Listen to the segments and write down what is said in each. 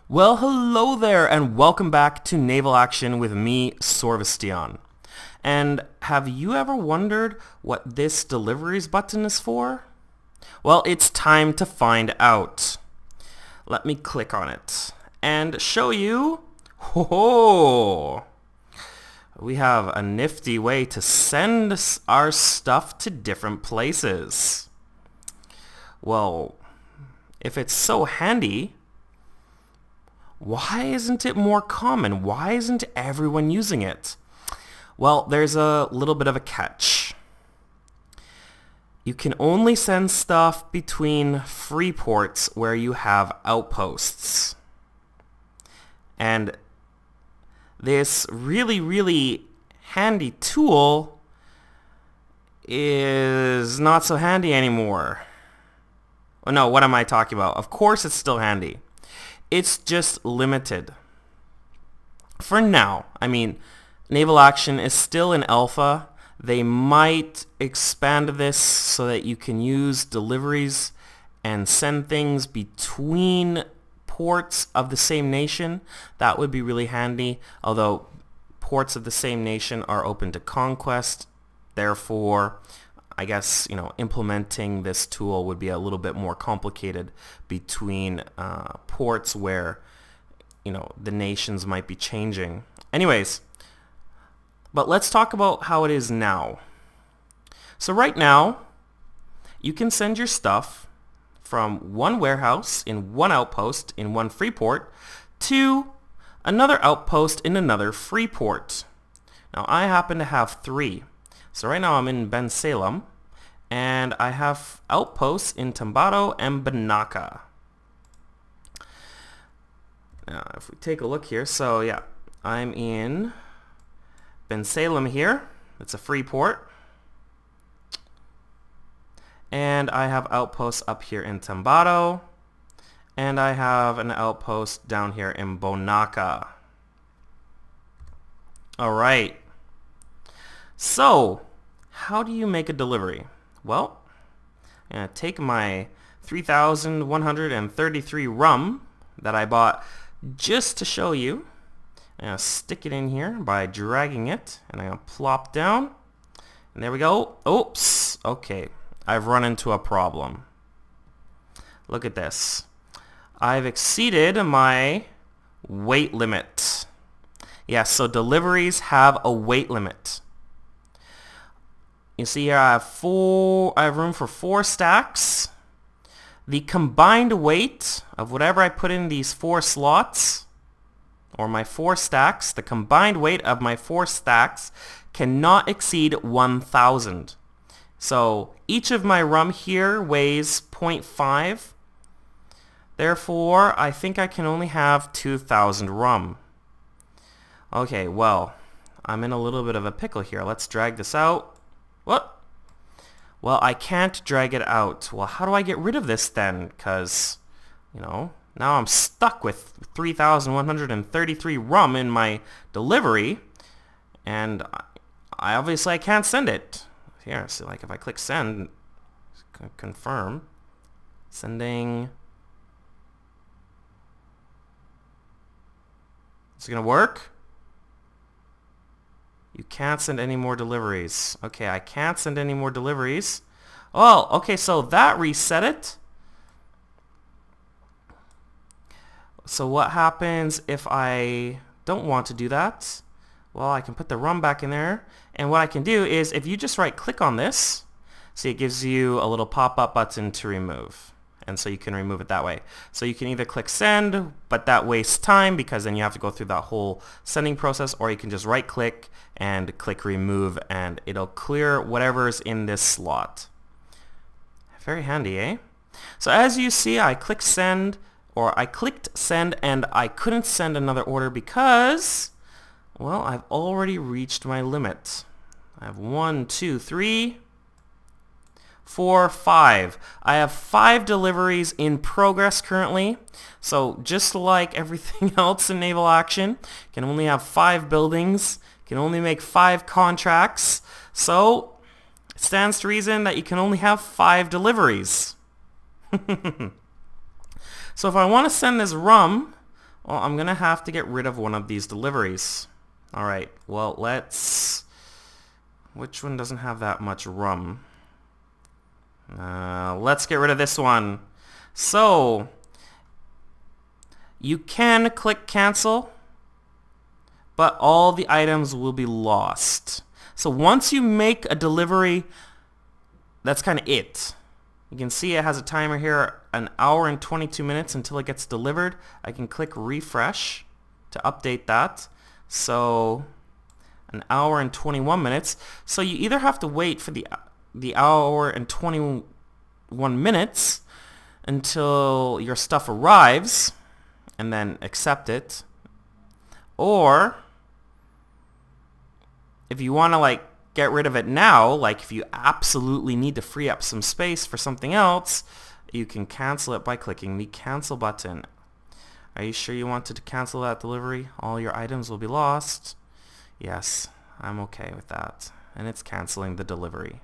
Well, hello there, and welcome back to Naval Action with me, Sorvesteon. And have you ever wondered what this Deliveries button is for? Well, it's time to find out. Let me click on it and show you. Ho-ho! We have a nifty way to send our stuff to different places. Well, if it's so handy, why isn't it more common? Why isn't everyone using it? Well, there's a little bit of a catch. You can only send stuff between free ports where you have outposts. And this really handy tool is not so handy anymore. Oh no, what am I talking about? Of course it's still handy. It's just limited. For now, I mean, Naval Action is still in alpha. They might expand this so that you can use deliveries and send things between ports of the same nation. That would be really handy, although ports of the same nation are open to conquest. Therefore, I guess, implementing this tool would be a little bit more complicated between ports where, the nations might be changing. Anyways, but let's talk about how it is now. So right now, you can send your stuff from one warehouse in one outpost in one free port to another outpost in another free port. Now, I happen to have 3. So right now I'm in Ben Salem, and I have outposts in Tambato and Banaka. Now if we take a look here, so yeah, I'm in Ben Salem here. It's a free port. And I have outposts up here in Tambato, and I have an outpost down here in Bonaka. Alright. So, how do you make a delivery? Well, I'm going to take my 3,133 rum that I bought just to show you. I'm going to stick it in here by dragging it, and I'm going to plop down. And there we go. Oops. Okay. I've run into a problem. Look at this. I've exceeded my weight limit. Yes, so deliveries have a weight limit. You see here I have room for 4 stacks. The combined weight of whatever I put in these 4 slots, or my 4 stacks, the combined weight of my 4 stacks cannot exceed 1,000. So each of my rum here weighs 0.5. Therefore, I think I can only have 2,000 rum. Okay, well, I'm in a little bit of a pickle here. Let's drag this out. What? Well, I can't drag it out. Well, how do I get rid of this then? Because, now I'm stuck with 3,133 rum in my delivery, and I obviously can't send it. Here, so like if I click send, confirm, sending. Is it gonna work? You can't send any more deliveries. Okay, I can't send any more deliveries. Oh, okay, so that reset it. So what happens if I don't want to do that? Well, I can put the rum back in there. And what I can do is, if you just right click on this, see it gives you a little pop-up button to remove. And so you can remove it that way. So you can either click send, but that wastes time because then you have to go through that whole sending process, or you can just right click and click remove, and it'll clear whatever's in this slot. Very handy, eh? So as you see, I clicked send, and I couldn't send another order because, well, I've already reached my limit. I have 1, 2, 3, 4, 5. I have 5 deliveries in progress currently. So just like everything else in Naval Action, you can only have 5 buildings, you can only make 5 contracts. So it stands to reason that you can only have 5 deliveries. So if I want to send this rum, Well, I'm gonna have to get rid of one of these deliveries. Alright, well, which one doesn't have that much rum? Let's get rid of this one. So, you can click cancel, but all the items will be lost. So once you make a delivery, that's kind of it. You can see it has a timer here, 1 hour and 22 minutes until it gets delivered. I can click refresh to update that. So 1 hour and 21 minutes. So you either have to wait for the hour and 21 minutes until your stuff arrives and then accept it, or if you want to like get rid of it now, like if you absolutely need to free up some space for something else, you can cancel it by clicking the cancel button. Are you sure you wanted to cancel that delivery? All your items will be lost. Yes, I'm okay with that. And it's canceling the delivery.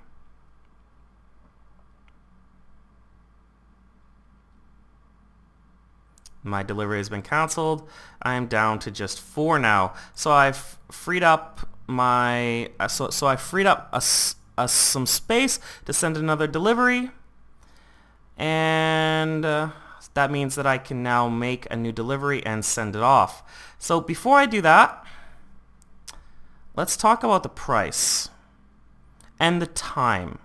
My delivery has been canceled. I am down to just 4 now. So I've freed up my so I freed up some space to send another delivery, and that means that I can now make a new delivery and send it off. So before I do that, let's talk about the price and the time.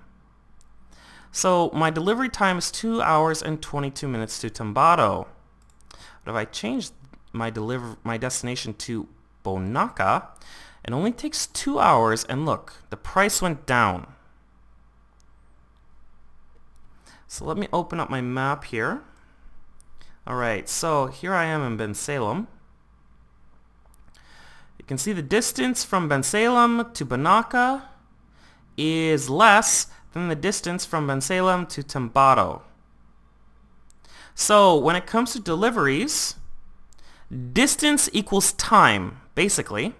So my delivery time is 2 hours and 22 minutes to Tambato. But if I change my destination to Bonaka, it only takes 2 hours, and look, the price went down. So let me open up my map here. Alright, so here I am in Bensalem. You can see the distance from Bensalem to Bonaka is less than the distance from Bensalem to Tambato. So when it comes to deliveries, distance equals time, basically.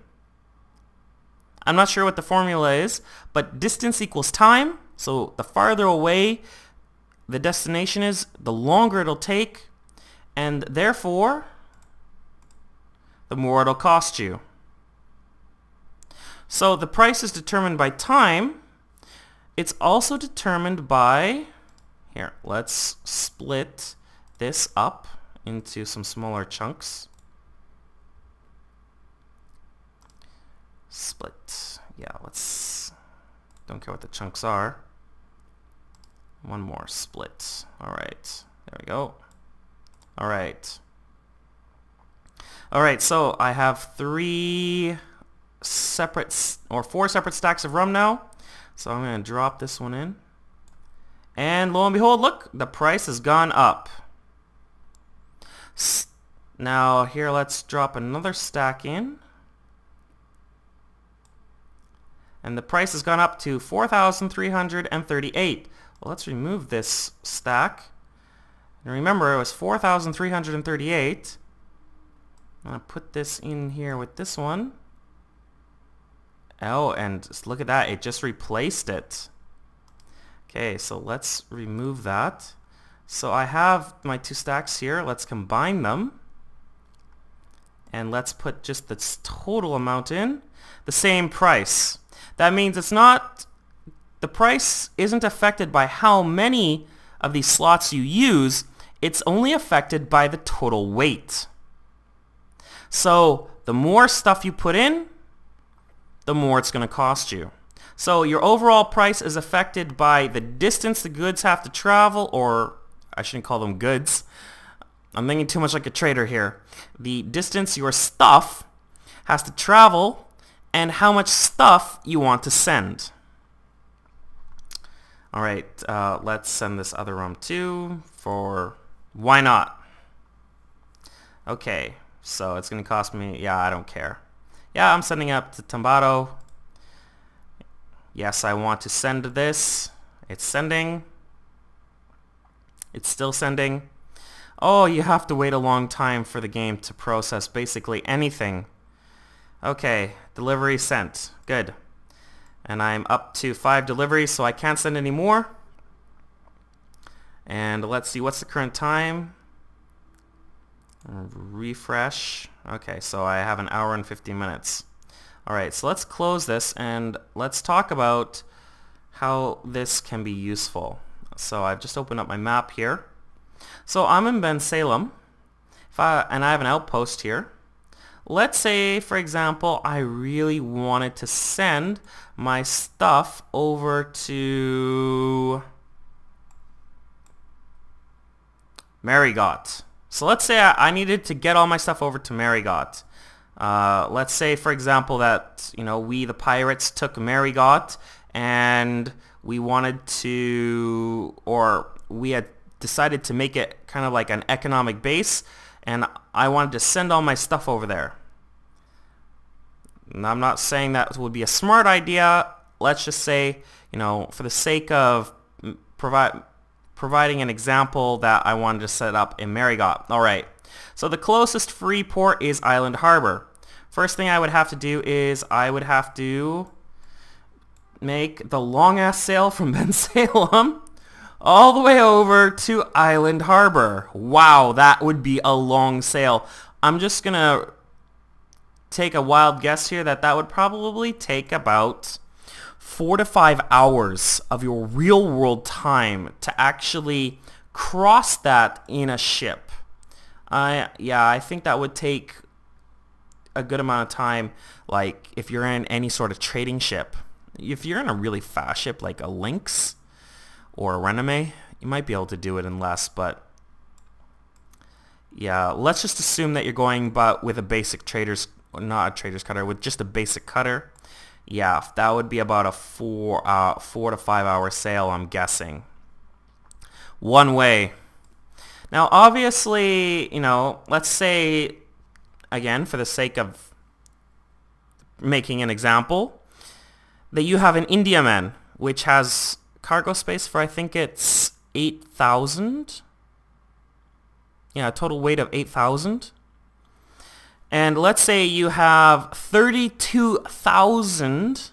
I'm not sure what the formula is, but distance equals time. So the farther away the destination is, the longer it'll take, and therefore, the more it'll cost you. So the price is determined by time. It's also determined by, here, let's split this up into some smaller chunks. Split. Yeah, don't care what the chunks are. One more split. Alright, there we go. Alright. Alright, so I have 4 separate stacks of rum now. So I'm going to drop this one in. And lo and behold, look, the price has gone up. Now here, let's drop another stack in. And the price has gone up to 4,338. Well, let's remove this stack. And remember, it was 4,338. I'm going to put this in here with this one. Oh, and just look at that. It just replaced it. Okay, so let's remove that. So I have my 2 stacks here. Let's combine them. And let's put just the total amount in. The same price. That means the price isn't affected by how many of these slots you use. It's only affected by the total weight. So the more stuff you put in, the more it's going to cost you. So your overall price is affected by the distance the goods have to travel, or I shouldn't call them goods. I'm thinking too much like a trader here. The distance your stuff has to travel and how much stuff you want to send. Alright, let's send this other rum too, for why not? Okay, so it's going to cost me, yeah, I don't care. Yeah, I'm sending up to Tambato. Yes, I want to send this. It's sending. It's still sending. Oh, you have to wait a long time for the game to process basically anything. Okay, delivery sent. Good. And I'm up to 5 deliveries, so I can't send any more. And let's see, what's the current time? Refresh. Okay, so I have an hour and 50 minutes. Alright, so let's close this and let's talk about how this can be useful. So I've just opened up my map here. So I'm in Ben Salem, and I have an outpost here. Let's say, for example, I really wanted to send my stuff over to Marigot. So let's say I needed to get all my stuff over to Marigot. Let's say, for example, that we the pirates took Marigot, and we wanted to, or we had decided to make it kind of like an economic base, and I wanted to send all my stuff over there. And I'm not saying that would be a smart idea. Let's just say, for the sake of providing an example, that I wanted to set up in Marigot. Alright, so the closest free port is Island Harbor. First thing I would have to do is I would have to make the long-ass sail from Ben Salem all the way over to Island Harbor. Wow, that would be a long sail. I'm just going to take a wild guess here that would probably take about 4 to 5 hours of your real-world time to actually cross that in a ship. Yeah, I think that would take a good amount of time, like if you're in any sort of trading ship. If you're in a really fast ship like a Lynx or a Renome, you might be able to do it in less, but yeah, let's just assume that you're going with a basic trader's, not a trader's cutter, with just a basic cutter. Yeah, that would be about a 4 to 5 hour sail, I'm guessing. One way. Now, obviously, let's say, again, for the sake of making an example, that you have an Indiaman, which has cargo space for, I think it's 8,000. Yeah, a total weight of 8,000. And let's say you have 32,000,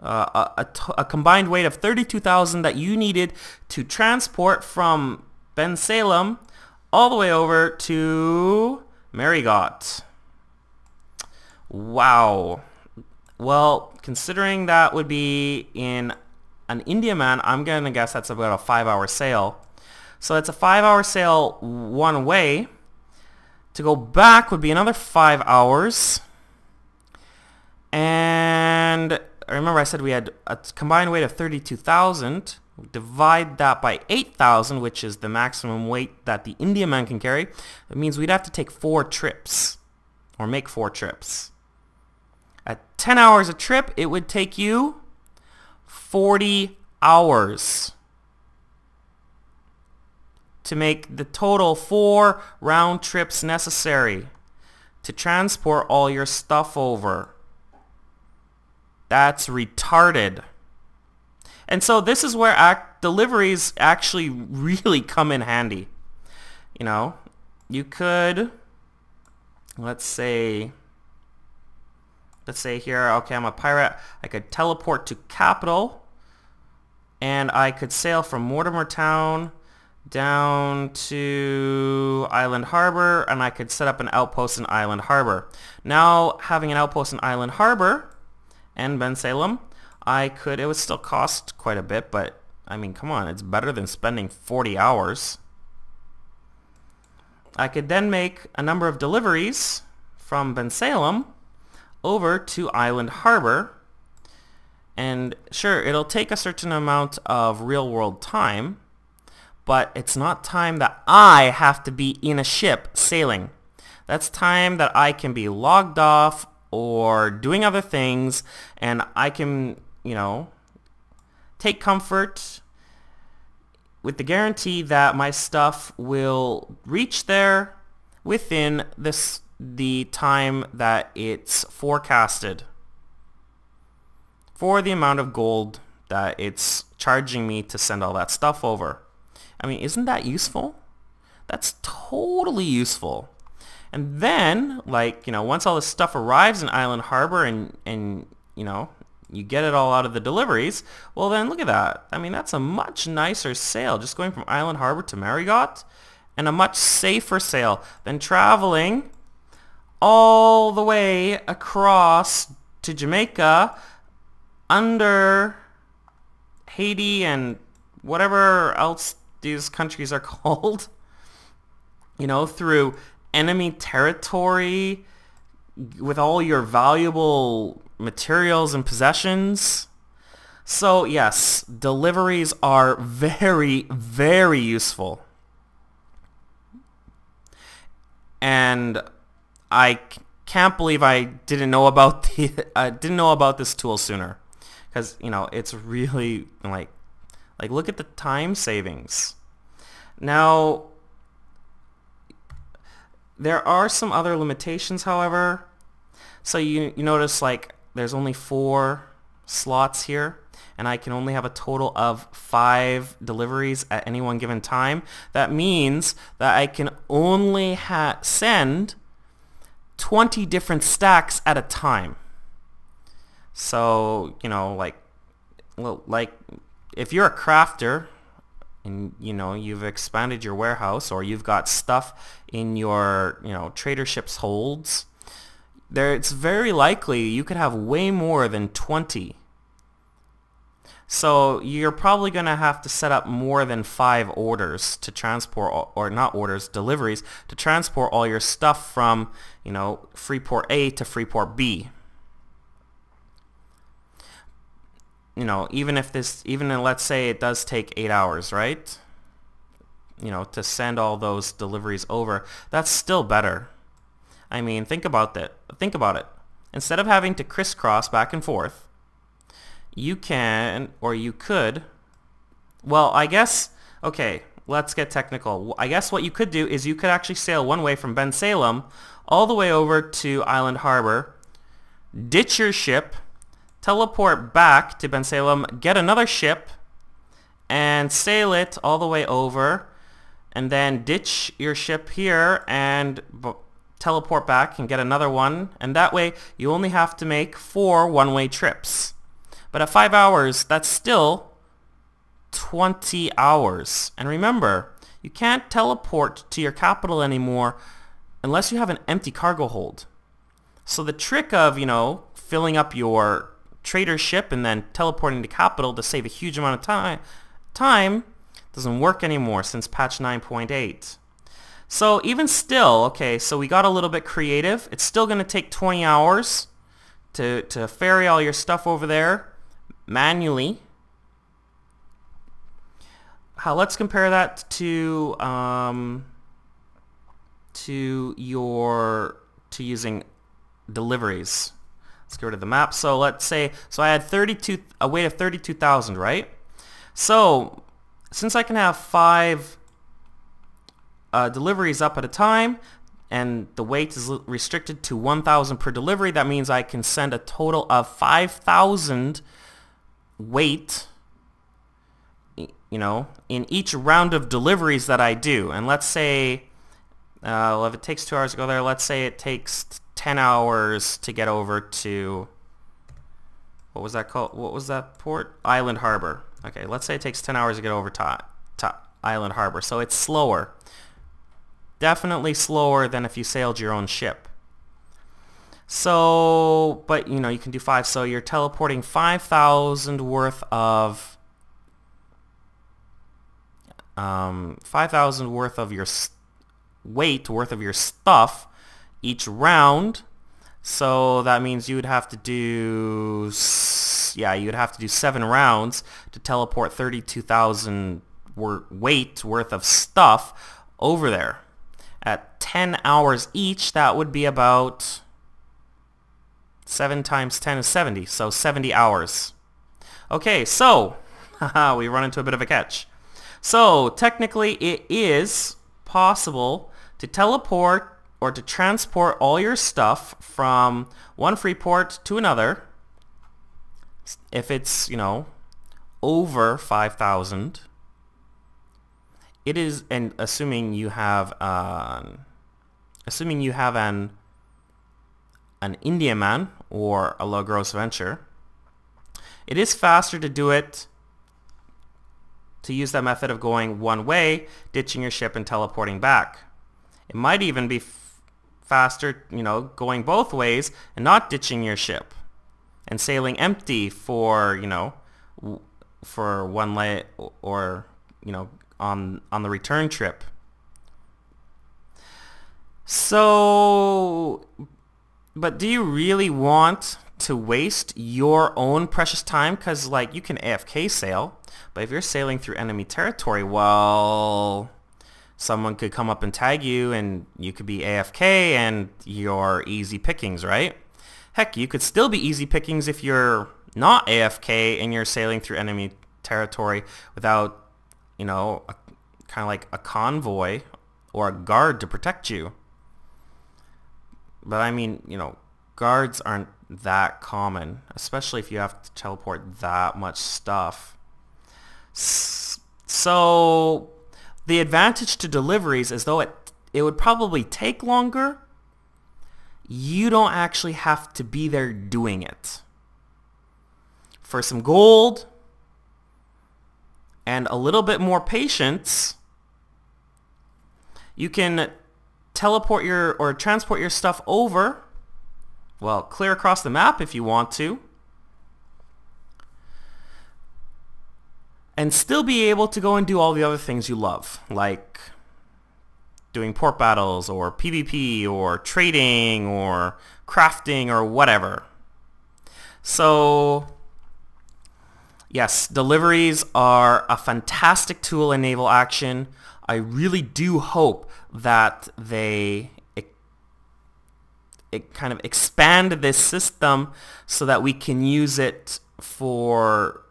a combined weight of 32,000 that you needed to transport from Ben Salem all the way over to Marigot. Wow. Well, considering that would be in an Indiaman, I'm going to guess that's about a 5 hour sail. So it's a 5 hour sail one way. To go back would be another 5 hours. And remember I said we had a combined weight of 32,000. Divide that by 8,000, which is the maximum weight that the Indiaman can carry. It means we'd have to take 4 trips, or make 4 trips. At 10 hours a trip, it would take you 40 hours to make the total 4 round trips necessary to transport all your stuff over. That's retarded. And so this is where deliveries actually really come in handy. You could, let's say here, okay, I'm a pirate. I could teleport to Capital, and I could sail from Mortimer Town down to Island Harbor, and I could set up an outpost in Island Harbor. Now, having an outpost in Island Harbor and Ben Salem, it would still cost quite a bit, but I mean, come on, it's better than spending 40 hours. I could then make a number of deliveries from Ben Salem over to Island Harbor, and sure, it'll take a certain amount of real-world time, but it's not time that I have to be in a ship sailing. That's time that I can be logged off or doing other things, and I can, take comfort with the guarantee that my stuff will reach there within the time that it's forecasted for the amount of gold that it's charging me to send all that stuff over. I mean, isn't that useful? That's totally useful. And then, once all this stuff arrives in Island Harbor and you get it all out of the deliveries, well then look at that. I mean, that's a much nicer sail, just going from Island Harbor to Marigot. and a much safer sail than traveling all the way across to Jamaica under Haiti and whatever else these countries are called, you know, through enemy territory with all your valuable materials and possessions. So yes, deliveries are very, very useful. And I can't believe I didn't know about this tool sooner, because you know it's really like look at the time savings. Now there are some other limitations, however. So you notice like there's only 4 slots here, and I can only have a total of 5 deliveries at any one given time. That means that I can only send 20 different stacks at a time. So, you know, like if you're a crafter and, you know, you've expanded your warehouse, or you've got stuff in your, you know, trader ships holds, it's very likely you could have way more than 20. So you're probably going to have to set up more than 5 orders to transport, or not orders, deliveries, to transport all your stuff from, you know, Freeport A to Freeport B. You know, even let's say it does take 8 hours, right? You know, to send all those deliveries over, that's still better. I mean, think about it. Instead of having to crisscross back and forth, you can, or you could, well, I guess, okay, let's get technical. I guess what you could do is you could actually sail one way from Ben Salem all the way over to Island Harbor, ditch your ship, teleport back to Ben Salem, get another ship, and sail it all the way over, and then ditch your ship here and teleport back and get another one, and that way you only have to make 4 one-way trips. But at 5 hours, that's still 20 hours. And remember, you can't teleport to your capital anymore unless you have an empty cargo hold. So the trick of, you know, filling up your trader ship and then teleporting to capital to save a huge amount of time doesn't work anymore since patch 9.8. So even still, okay, so we got a little bit creative. It's still going to take 20 hours to ferry all your stuff over there manually. Let's compare that to using deliveries. Let's get rid of the map. So let's say, I had a weight of 32,000, right? So since I can have 5 deliveries up at a time, and the weight is restricted to 1,000 per delivery, that means I can send a total of 5,000 weight, you know, in each round of deliveries that I do. And let's say, well, if it takes 2 hours to go there, let's say it takes 10 hours to get over to, what was that called? What was that port? Island Harbor. Okay, let's say it takes 10 hours to get over to Island Harbor. So it's slower. Definitely slower than if you sailed your own ship. So, but you know, you can do 5. So you're teleporting 5,000 worth of 5,000 worth of your weight worth of your stuff each round. So that means you would have to do, you would have to do 7 rounds to teleport 32,000 weight worth of stuff over there. At 10 hours each, that would be about 7 times 10 is 70, so 70 hours. Okay, so we run into a bit of a catch. So technically it is possible to teleport or to transport all your stuff from one free port to another if it's, you know, over 5,000. It is, and assuming you have an Indiaman or a low gross venture, it is faster to do it to use that method of going one way, ditching your ship and teleporting back. It might even be faster, going both ways and not ditching your ship and sailing empty for, for one leg or, on the return trip. So, but do you really want to waste your own precious time? Because, you can AFK sail, but if you're sailing through enemy territory, well, someone could come up and tag you, and you could be AFK, and you're easy pickings, right? Heck, you could still be easy pickings if you're not AFK and you're sailing through enemy territory without, kind of like a convoy or a guard to protect you. But I mean, guards aren't that common, especially if you have to teleport that much stuff. So the advantage to deliveries is, though it would probably take longer, you don't actually have to be there doing it. For some gold and a little bit more patience, you can teleport or transport your stuff over, well, clear across the map if you want to, and still be able to go and do all the other things you love, like doing port battles or PvP or trading or crafting or whatever. So yes, deliveries are a fantastic tool in naval action. I really do hope that they kind of expand this system so that we can use it for,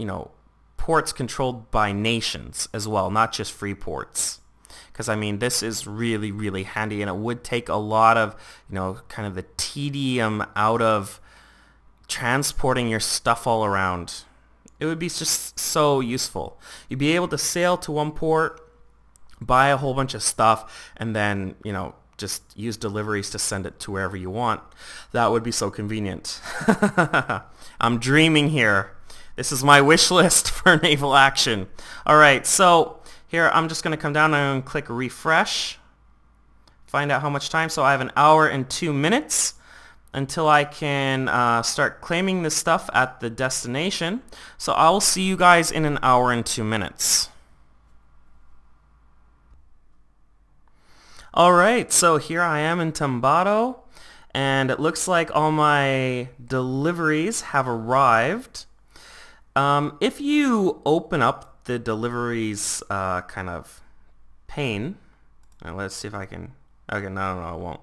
ports controlled by nations as well, not just free ports. Because, I mean, this is really, really handy, and it would take a lot of, kind of the tedium out of transporting your stuff all around. It would be just so useful. You'd be able to sail to one port, buy a whole bunch of stuff, and then, just use deliveries to send it to wherever you want. That would be so convenient. I'm dreaming here. This is my wish list for naval action. All right, so here I'm just going to come down and click refresh. Find out how much time. So I have an hour and 2 minutes until I can start claiming this stuff at the destination. So I will see you guys in an hour and 2 minutes. Alright, so here I am in Tambato, and it looks like all my deliveries have arrived. If you open up the deliveries kind of pane, let's see if I can, okay, no, I won't.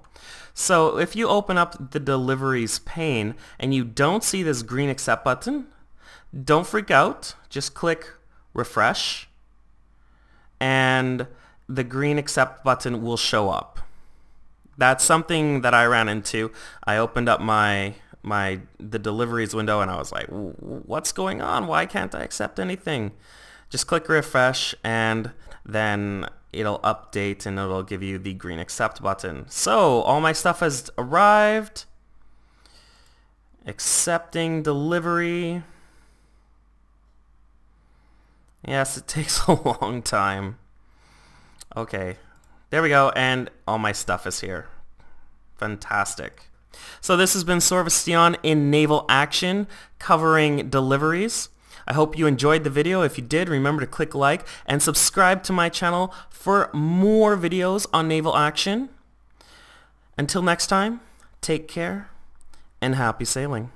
So if you open up the deliveries pane and you don't see this green accept button, don't freak out, just click refresh, and the green accept button will show up. That's something that I ran into. I opened up the deliveries window and I was like, what's going on? Why can't I accept anything? Just click refresh and then it'll update and it'll give you the green accept button. So all my stuff has arrived. Accepting delivery. Yes, it takes a long time. Okay, there we go, and all my stuff is here. Fantastic. So this has been Sorvesteon in Naval Action, covering deliveries. I hope you enjoyed the video. If you did, remember to click like and subscribe to my channel for more videos on naval action. Until next time, take care and happy sailing.